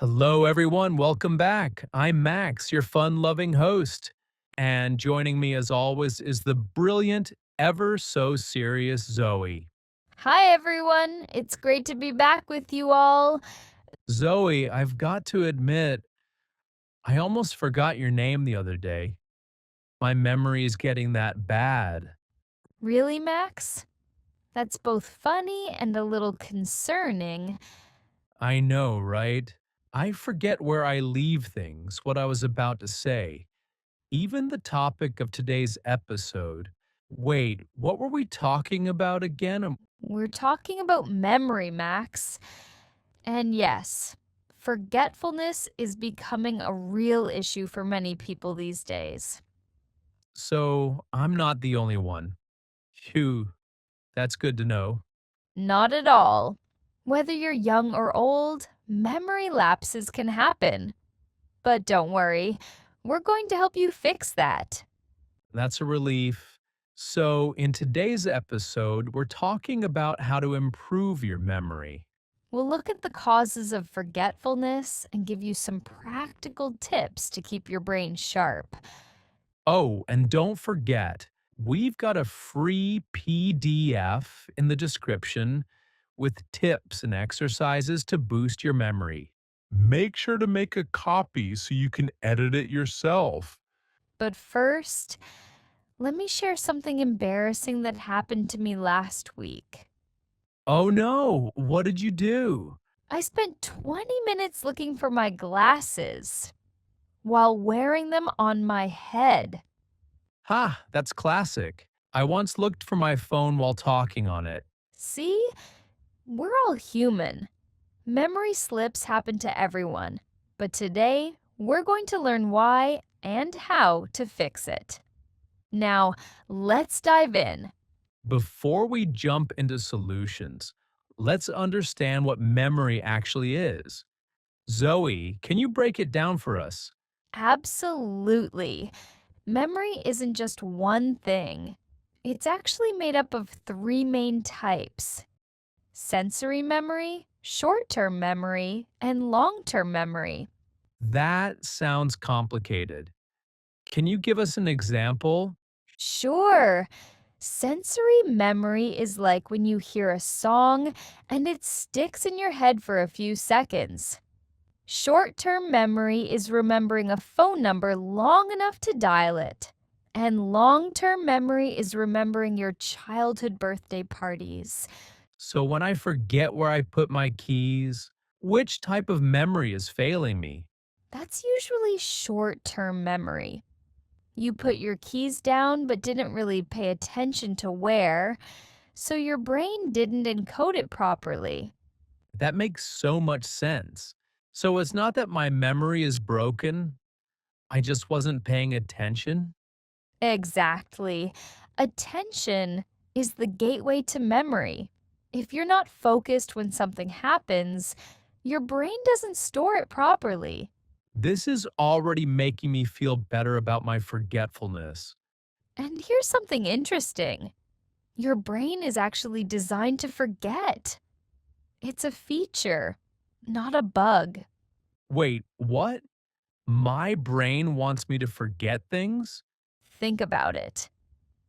Hello, everyone. Welcome back. I'm Max, your fun loving host. And joining me, as always, is the brilliant, ever so serious Zoe. Hi, everyone. It's great to be back with you all. Zoe, I've got to admit, I almost forgot your name the other day. My memory is getting that bad. Really, Max? That's both funny and a little concerning. I know, right? I forget where I leave things, what I was about to say. Even the topic of today's episode. Wait, what were we talking about again? We're talking about memory, Max. And yes, forgetfulness is becoming a real issue for many people these days. So I'm not the only one. Phew, that's good to know. Not at all. Whether you're young or old, memory lapses can happen. But don't worry, we're going to help you fix that. That's a relief. So, in today's episode, we're talking about how to improve your memory. We'll look at the causes of forgetfulness and give you some practical tips to keep your brain sharp. Oh, and don't forget, we've got a free PDF in the description with tips and exercises to boost your memory. Make sure to make a copy so you can edit it yourself. But first, let me share something embarrassing that happened to me last week. Oh no, what did you do? I spent 20 minutes looking for my glasses while wearing them on my head. Ha, that's classic. I once looked for my phone while talking on it. See, we're all human. Memory slips happen to everyone, but today we're going to learn why and how to fix it. Now, let's dive in. Before we jump into solutions, let's understand what memory actually is. Zoe, can you break it down for us? Absolutely. Memory isn't just one thing, it's actually made up of three main types: sensory memory, short term memory, and long term memory. That sounds complicated. Can you give us an example? Sure. Sensory memory is like when you hear a song and it sticks in your head for a few seconds. Short term memory is remembering a phone number long enough to dial it. And long term memory is remembering your childhood birthday parties. So when I forget where I put my keys, which type of memory is failing me? That's usually short term memory. You put your keys down but didn't really pay attention to where, so your brain didn't encode it properly. That makes so much sense. So it's not that my memory is broken, I just wasn't paying attention? Exactly. Attention is the gateway to memory. If you're not focused when something happens, your brain doesn't store it properly. This is already making me feel better about my forgetfulness. And here's something interesting: your brain is actually designed to forget. It's a feature, not a bug. Wait, what? My brain wants me to forget things? Think about it.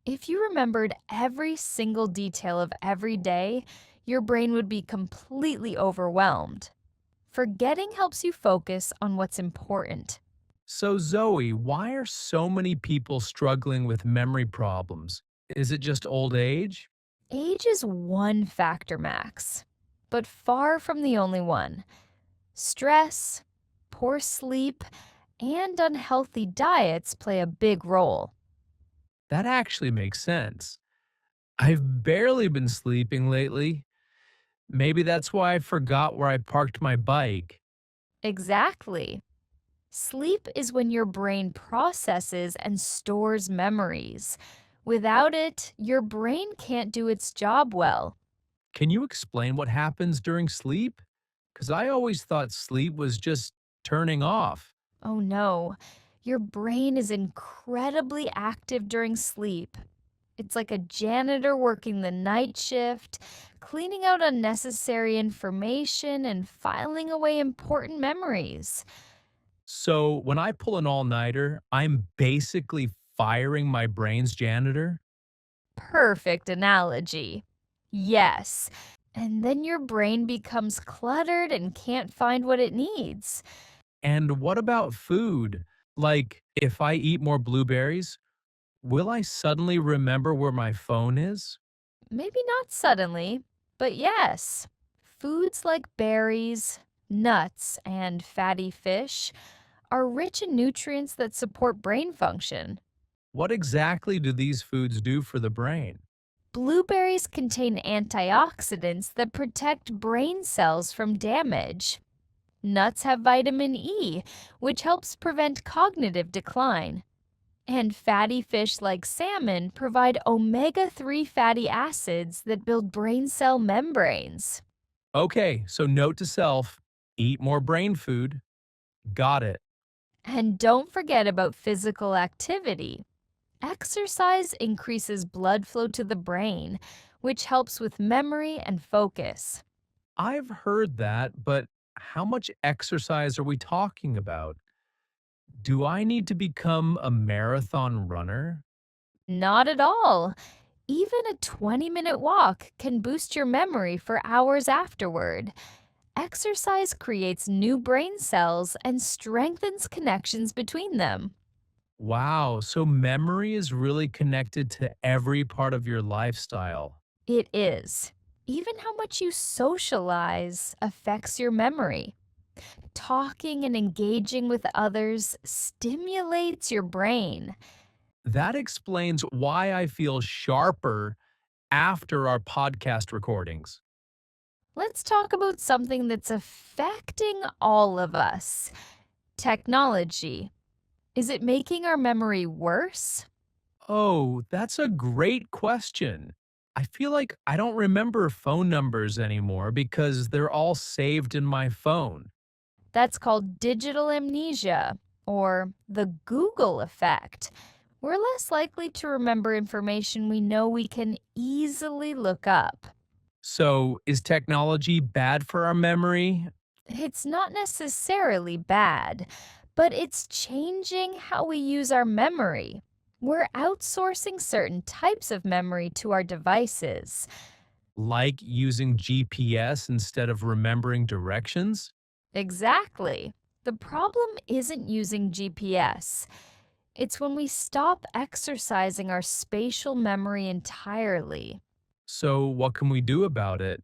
If you remembered every single detail of every day, your brain would be completely overwhelmed. Forgetting helps you focus on what's important. So, Zoe, why are so many people struggling with memory problems? Is it just old age? Age is one factor, Max, but far from the only one. Stress, poor sleep, and unhealthy diets play a big role. That actually makes sense. I've barely been sleeping lately. Maybe that's why I forgot where I parked my bike. Exactly. Sleep is when your brain processes and stores memories. Without it, your brain can't do its job well. Can you explain what happens during sleep? Because I always thought sleep was just turning off. Oh no, your brain is incredibly active during sleep. It's like a janitor working the night shift, cleaning out unnecessary information and filing away important memories. So when I pull an all-nighter, I'm basically firing my brain's janitor? Perfect analogy. Yes. And then your brain becomes cluttered and can't find what it needs. And what about food? Like, if I eat more blueberries, will I suddenly remember where my phone is? Maybe not suddenly, but yes. Foods like berries, nuts, and fatty fish are rich in nutrients that support brain function. What exactly do these foods do for the brain? Blueberries contain antioxidants that protect brain cells from damage. Nuts have vitamin E, which helps prevent cognitive decline. And fatty fish like salmon provide omega-3 fatty acids that build brain cell membranes. Okay, so note to self, eat more brain food. Got it. And don't forget about physical activity. Exercise increases blood flow to the brain, which helps with memory and focus. I've heard that, but how much exercise are we talking about? Do I need to become a marathon runner? Not at all. Even a 20-minute walk can boost your memory for hours afterward. Exercise creates new brain cells and strengthens connections between them. Wow, so memory is really connected to every part of your lifestyle. It is. Even how much you socialize affects your memory. Talking and engaging with others stimulates your brain. That explains why I feel sharper after our podcast recordings. Let's talk about something that's affecting all of us: technology. Is it making our memory worse? Oh, that's a great question. I feel like I don't remember phone numbers anymore because they're all saved in my phone. That's called digital amnesia, or the Google effect. We're less likely to remember information we know we can easily look up. So, is technology bad for our memory? It's not necessarily bad, but it's changing how we use our memory. We're outsourcing certain types of memory to our devices. Like using GPS instead of remembering directions? Exactly. The problem isn't using GPS. It's when we stop exercising our spatial memory entirely. So, what can we do about it?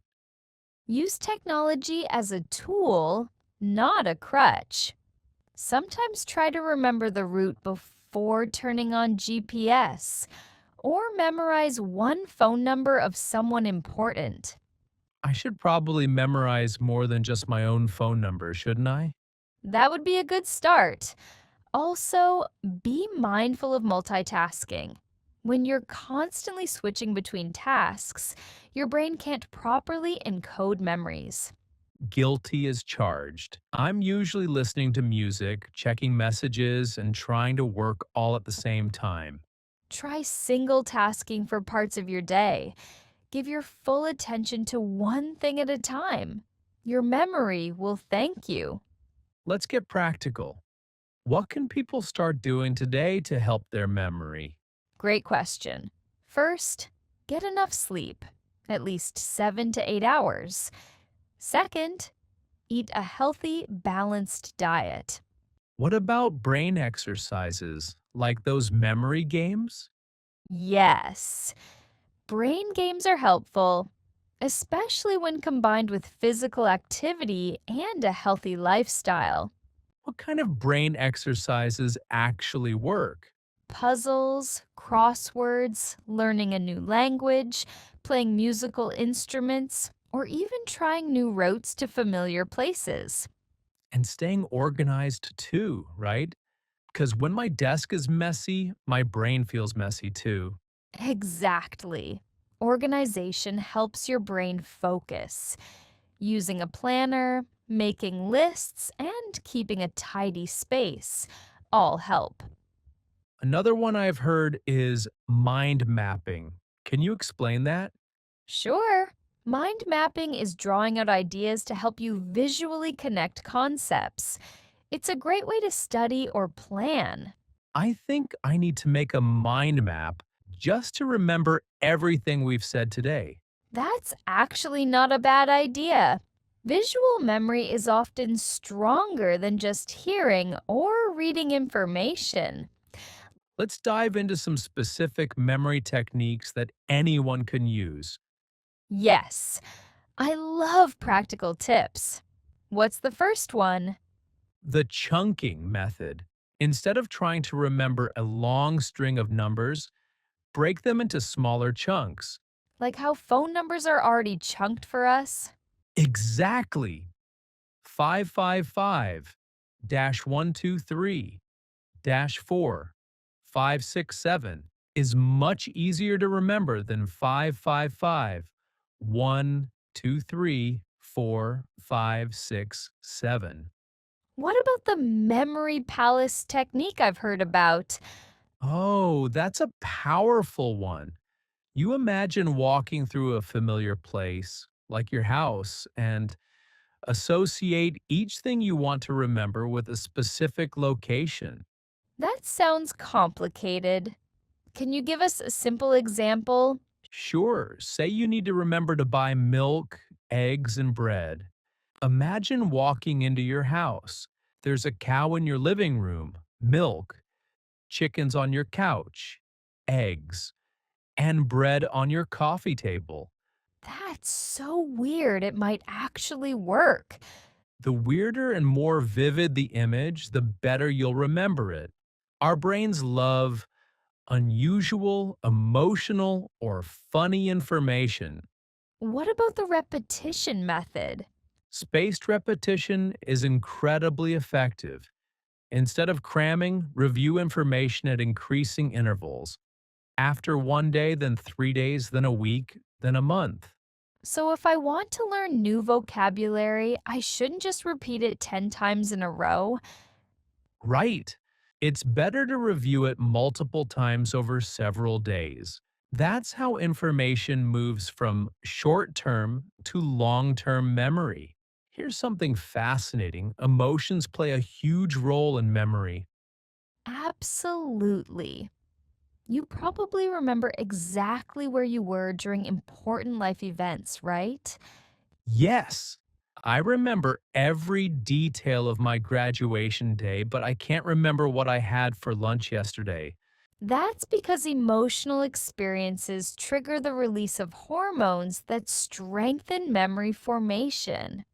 Use technology as a tool, not a crutch. Sometimes try to remember the route before turning on GPS, or memorize one phone number of someone important. I should probably memorize more than just my own phone number, shouldn't I? That would be a good start. Also, be mindful of multitasking. When you're constantly switching between tasks, your brain can't properly encode memories. Guilty as charged. I'm usually listening to music, checking messages, and trying to work all at the same time. Try single tasking for parts of your day. Give your full attention to one thing at a time. Your memory will thank you. Let's get practical. What can people start doing today to help their memory? Great question. First, get enough sleep, at least 7 to 8 hours. Second, eat a healthy, balanced diet. What about brain exercises, like those memory games? Yes, brain games are helpful, especially when combined with physical activity and a healthy lifestyle. What kind of brain exercises actually work? Puzzles, crosswords, learning a new language, playing musical instruments, or even trying new routes to familiar places. And staying organized too, right? Because when my desk is messy, my brain feels messy too. Exactly. Organization helps your brain focus. Using a planner, making lists, and keeping a tidy space all help. Another one I've heard is mind mapping. Can you explain that? Sure. Mind mapping is drawing out ideas to help you visually connect concepts. It's a great way to study or plan. I think I need to make a mind map just to remember everything we've said today. That's actually not a bad idea. Visual memory is often stronger than just hearing or reading information. Let's dive into some specific memory techniques that anyone can use. Yes, I love practical tips. What's the first one? The chunking method. Instead of trying to remember a long string of numbers, break them into smaller chunks. Like how phone numbers are already chunked for us? Exactly. 555 123 4 567 is much easier to remember than 555 123 4 5 6 7. What about the memory palace technique I've heard about? Oh, that's a powerful one. You imagine walking through a familiar place, like your house, and associate each thing you want to remember with a specific location. That sounds complicated. Can you give us a simple example? Sure, say you need to remember to buy milk, eggs, and bread. Imagine walking into your house. There's a cow in your living room, milk, chickens on your couch, eggs, and bread on your coffee table. That's so weird, it might actually work. The weirder and more vivid the image, the better you'll remember it. Our brains love unusual, emotional, or funny information. What about the repetition method? Spaced repetition is incredibly effective. Instead of cramming, review information at increasing intervals. After 1 day, then 3 days, then a week, then a month. So, if I want to learn new vocabulary, I shouldn't just repeat it 10 times in a row. Right. It's better to review it multiple times over several days. That's how information moves from short-term to long-term memory. Here's something fascinating. Emotions play a huge role in memory. Absolutely. You probably remember exactly where you were during important life events, right? Yes, I remember every detail of my graduation day, but I can't remember what I had for lunch yesterday. That's because emotional experiences trigger the release of hormones that strengthen memory formation.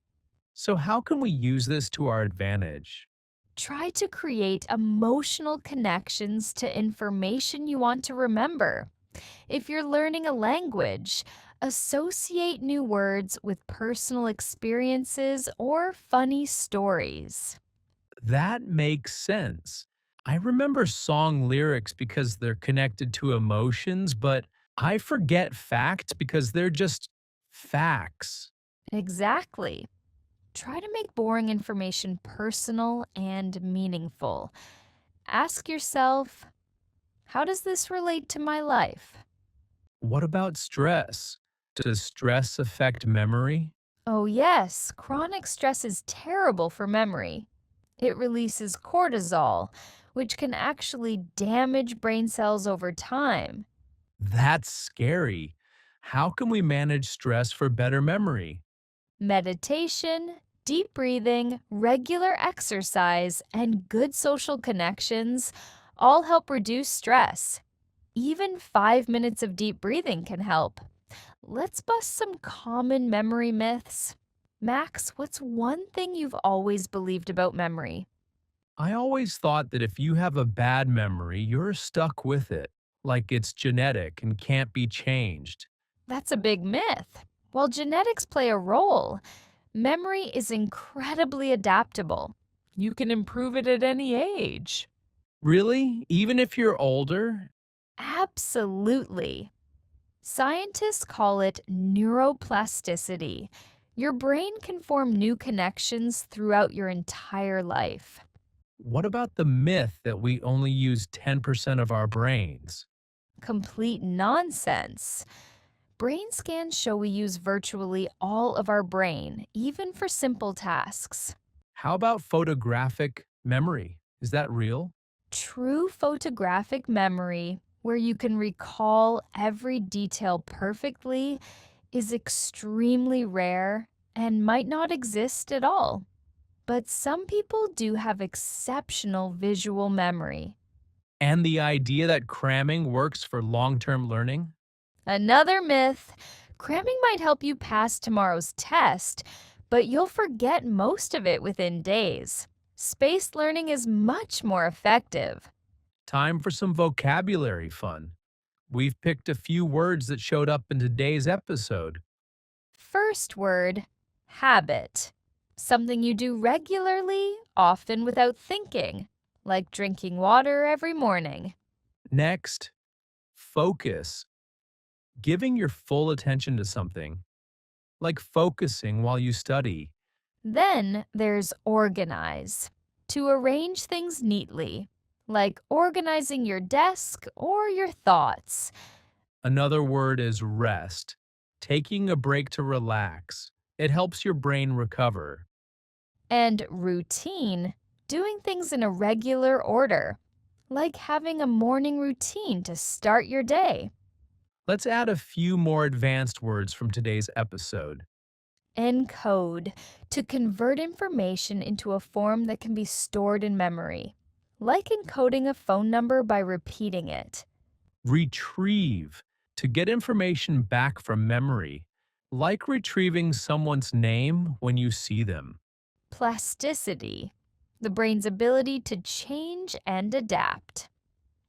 So how can we use this to our advantage? Try to create emotional connections to information you want to remember. If you're learning a language, associate new words with personal experiences or funny stories. That makes sense. I remember song lyrics because they're connected to emotions, but I forget facts because they're just facts. Exactly. Try to make boring information personal and meaningful. Ask yourself, how does this relate to my life? What about stress? Does stress affect memory? Oh, yes, chronic stress is terrible for memory. It releases cortisol, which can actually damage brain cells over time. That's scary. How can we manage stress for better memory? Meditation, deep breathing, regular exercise, and good social connections all help reduce stress. Even 5 minutes of deep breathing can help. Let's bust some common memory myths. Max, what's one thing you've always believed about memory? I always thought that if you have a bad memory, you're stuck with it, like it's genetic and can't be changed. That's a big myth. While genetics play a role, memory is incredibly adaptable. You can improve it at any age. Really? Even if you're older? Absolutely. Scientists call it neuroplasticity. Your brain can form new connections throughout your entire life. What about the myth that we only use 10% of our brains? Complete nonsense. Brain scans show we use virtually all of our brain, even for simple tasks. How about photographic memory? Is that real? True photographic memory, where you can recall every detail perfectly, is extremely rare and might not exist at all. But some people do have exceptional visual memory. And the idea that cramming works for long term learning? Another myth, cramming might help you pass tomorrow's test, but you'll forget most of it within days. Spaced learning is much more effective. Time for some vocabulary fun. We've picked a few words that showed up in today's episode. First word, habit. Something you do regularly, often without thinking, like drinking water every morning. Next, focus. Giving your full attention to something, like focusing while you study. Then there's organize. To arrange things neatly, like organizing your desk or your thoughts. Another word is rest. Taking a break to relax. It helps your brain recover. And routine, doing things in a regular order, like having a morning routine to start your day. Let's add a few more advanced words from today's episode. Encode, to convert information into a form that can be stored in memory, like encoding a phone number by repeating it. Retrieve, to get information back from memory, like retrieving someone's name when you see them. Plasticity, the brain's ability to change and adapt.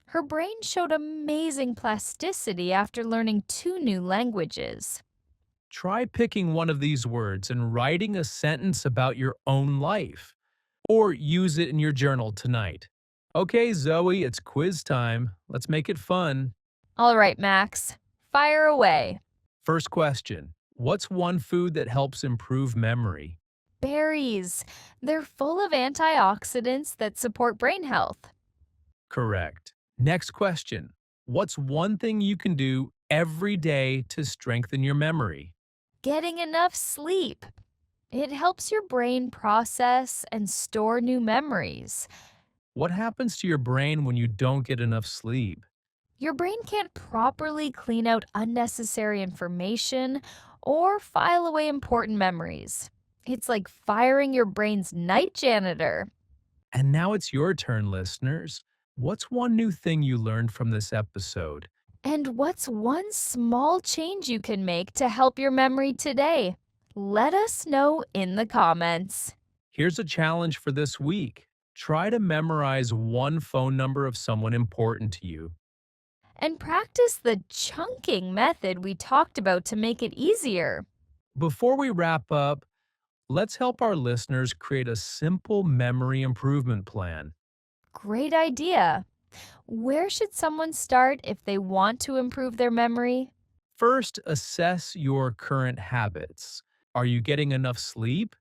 Her brain showed amazing plasticity after learning 2 new languages. Try picking one of these words and writing a sentence about your own life, or use it in your journal tonight. Okay, Zoe, it's quiz time. Let's make it fun. All right, Max, fire away. First question. What's one food that helps improve memory? Berries. They're full of antioxidants that support brain health. Correct. Next question. What's one thing you can do every day to strengthen your memory? Getting enough sleep. It helps your brain process and store new memories. What happens to your brain when you don't get enough sleep? Your brain can't properly clean out unnecessary information or file away important memories. It's like firing your brain's night janitor. And now it's your turn, listeners. What's one new thing you learned from this episode? And what's one small change you can make to help your memory today? Let us know in the comments. Here's a challenge for this week. Try to memorize one phone number of someone important to you. And practice the chunking method we talked about to make it easier. Before we wrap up, let's help our listeners create a simple memory improvement plan. Great idea. Where should someone start if they want to improve their memory? First, assess your current habits. Are you getting enough sleep?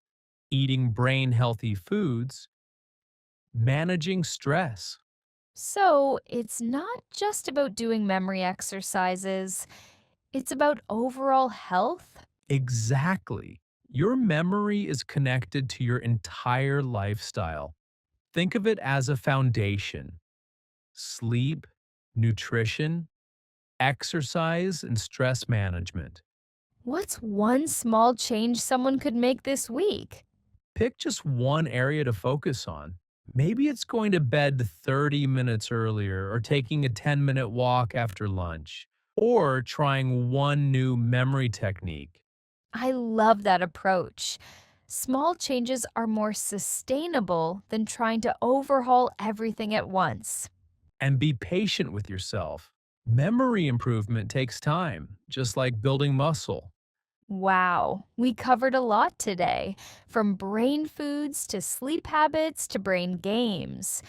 Eating brain healthy foods? Managing stress? So, it's not just about doing memory exercises, it's about overall health. Exactly. Your memory is connected to your entire lifestyle. Think of it as a foundation. Sleep, nutrition, exercise, and stress management. What's one small change someone could make this week? Pick just one area to focus on. Maybe it's going to bed 30 minutes earlier or taking a 10-minute walk after lunch or trying one new memory technique. I love that approach. Small changes are more sustainable than trying to overhaul everything at once. And be patient with yourself. Memory improvement takes time, just like building muscle. Wow, we covered a lot today, from brain foods to sleep habits to brain games.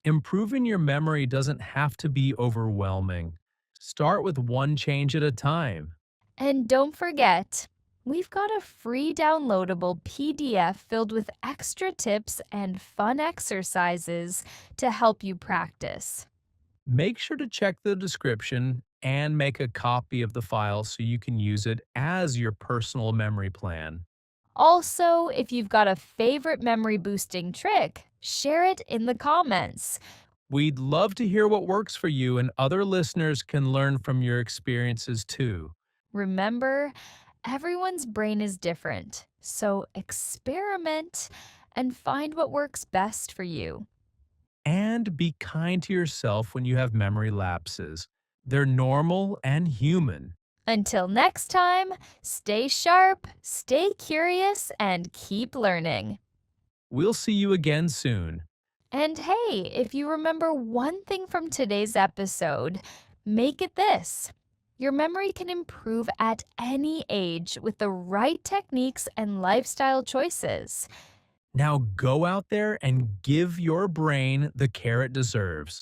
Improving your memory doesn't have to be overwhelming. Start with one change at a time. And don't forget, We've got a free downloadable PDF filled with extra tips and fun exercises to help you practice. Make sure to check the description and make a copy of the file so you can use it as your personal memory plan. Also, if you've got a favorite memory boosting trick, share it in the comments. We'd love to hear what works for you, and other listeners can learn from your experiences too. Remember, everyone's brain is different, so experiment and find what works best for you. And be kind to yourself when you have memory lapses. They're normal and human. Until next time, stay sharp, stay curious, and keep learning. We'll see you again soon. And hey, if you remember one thing from today's episode, make it this. Your memory can improve at any age with the right techniques and lifestyle choices. Now go out there and give your brain the care it deserves.